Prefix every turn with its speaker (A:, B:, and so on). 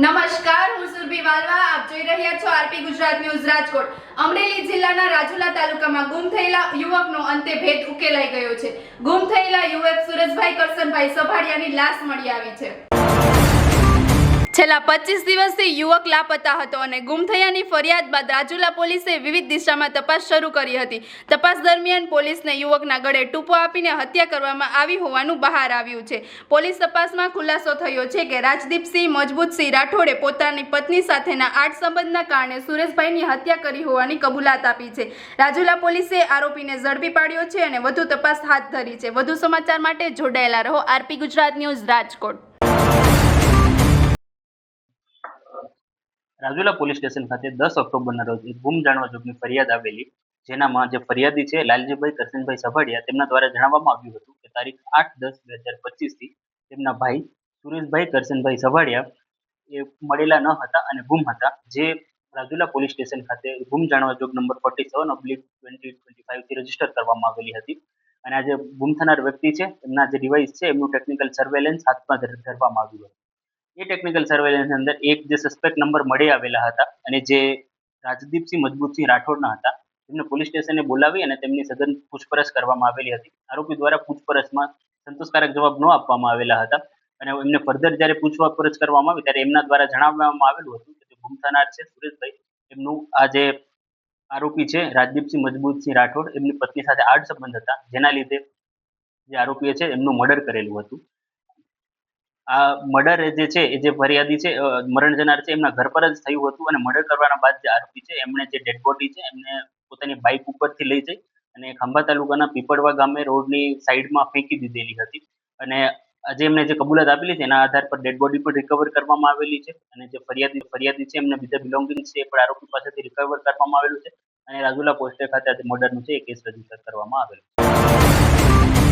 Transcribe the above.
A: નમસ્કાર, હું સુરભી વાલવા. આપ જોઈ રહ્યા છો આરપી ગુજરાત ન્યૂઝ રાજકોટ. અમરેલી જિલ્લાના રાજુલા તાલુકામાં ગુમ થયેલા યુવકનો અંતે ભેદ ઉકેલાઈ ગયો છે. ગુમ થયેલા યુવક સુરેશભાઈ કરશનભાઈ સભાડિયાની લાશ મળી આવી છે. છેલ્લા 25 દિવસથી યુવક લાપતા હતો અને ગુમ થયાની ફરિયાદ બાદ રાજુલા પોલીસે વિવિધ દિશામાં તપાસ શરૂ કરી હતી. તપાસ દરમિયાન પોલીસને યુવકના ગળે ટૂંપો આપીને હત્યા કરવામાં આવી હોવાનું બહાર આવ્યું છે. પોલીસ તપાસમાં ખુલાસો થયો છે કે રાજદીપસિંહ મજબૂતસિંહ રાઠોડે પોતાની પત્ની સાથેના આડ સંબંધના કારણે સુરેશભાઈની હત્યા કરી હોવાની કબૂલાત આપી છે. રાજુલા પોલીસે આરોપીને ઝડપી પાડ્યો છે અને વધુ તપાસ હાથ ધરી છે. વધુ સમાચાર માટે જોડાયેલા રહો RP Gujarat news Rajkot.
B: Rajula police station ખાતે 10 ઓક્ટોબરના રોજ એક ગુમ જાણવા જોગની ફરિયાદ આવેલી, જેનામાં જે ફરિયાદી છે લાલજીભાઈ કરશનભાઈ સભાડિયા, તેમના દ્વારા જણાવવામાં આવ્યું હતું કે તારીખ 8-10-2025 થી તેમના ભાઈ સુરેશભાઈ કરશનભાઈ સભાડિયા એ મળેલા ન હતા અને ગુમ હતા, જે રાજુલા પોલીસ સ્ટેશન ખાતે ગુમ જાણવા જોગ નંબર 47/2025 થી રજીસ્ટર કરવામાં આવેલી હતી. અને આ જે ગુમ થનાર વ્યક્તિ છે, એમના જે ડિવાઇસ છે, એમનું ટેકનિકલ સર્વેલન્સ હાથમાં ધરવામાં આવ્યું હતું. એ ટેકનિકલ સર્વેલન્સ અંદર એક જે સસ્પેક્ટ નંબર મળી આવેલા હતા અને જે રાજદીપસિંહ મજબૂતસિંહ રાઠોડના હતા, તેમને પોલીસ સ્ટેશને બોલાવી અને તેમની સઘન પૂછપરછ કરવામાં આવેલી હતી. આરોપી દ્વારા પૂછપરછમાં સંતોષકારક જવાબ ન આપવામાં આવેલા હતા અને એમને ફર્ધર જ્યારે પૂછપરછ કરવામાં આવી ત્યારે એમના દ્વારા જણાવવામાં આવેલું હતું કે ગુમ થનાર છે સુરેશભાઈ, એમનું આ જે આરોપી છે રાજદીપસિંહ મજબૂતસિંહ રાઠોડ, એમની પત્ની સાથે આડ સંબંધ હતા, જેના લીધે જે આરોપીએ છે એમનું મર્ડર કરેલું હતું. આ મર્ડર જે છે એ જે ફરિયાદી છે મરણ જનાર છે, એમના ઘર પર જ થયું હતું અને મર્ડર કરવાના બાદ જે આરોપી છે એમણે જે ડેડ બોડી છે એમને પોતાની બાઇક ઉપરથી લઈ જઈ અને ખંભા તાલુકાના પીપળવા ગામે રોડની સાઈડમાં ફેંકી દીધેલી હતી. અને આજે એમને જે કબૂલાત આપેલી છે એના આધાર પર ડેડ બોડી પણ રિકવર કરવામાં આવેલી છે અને જે ફરિયાદી છે એમને બીજા બિલોંગિંગ છે એ પણ આરોપી પાસેથી રિકવર કરવામાં આવેલું છે અને રાજુલા પોસ્ટ ખાતે આજે મર્ડરનું છે એ કેસ રજીસ્ટર કરવામાં આવેલું છે.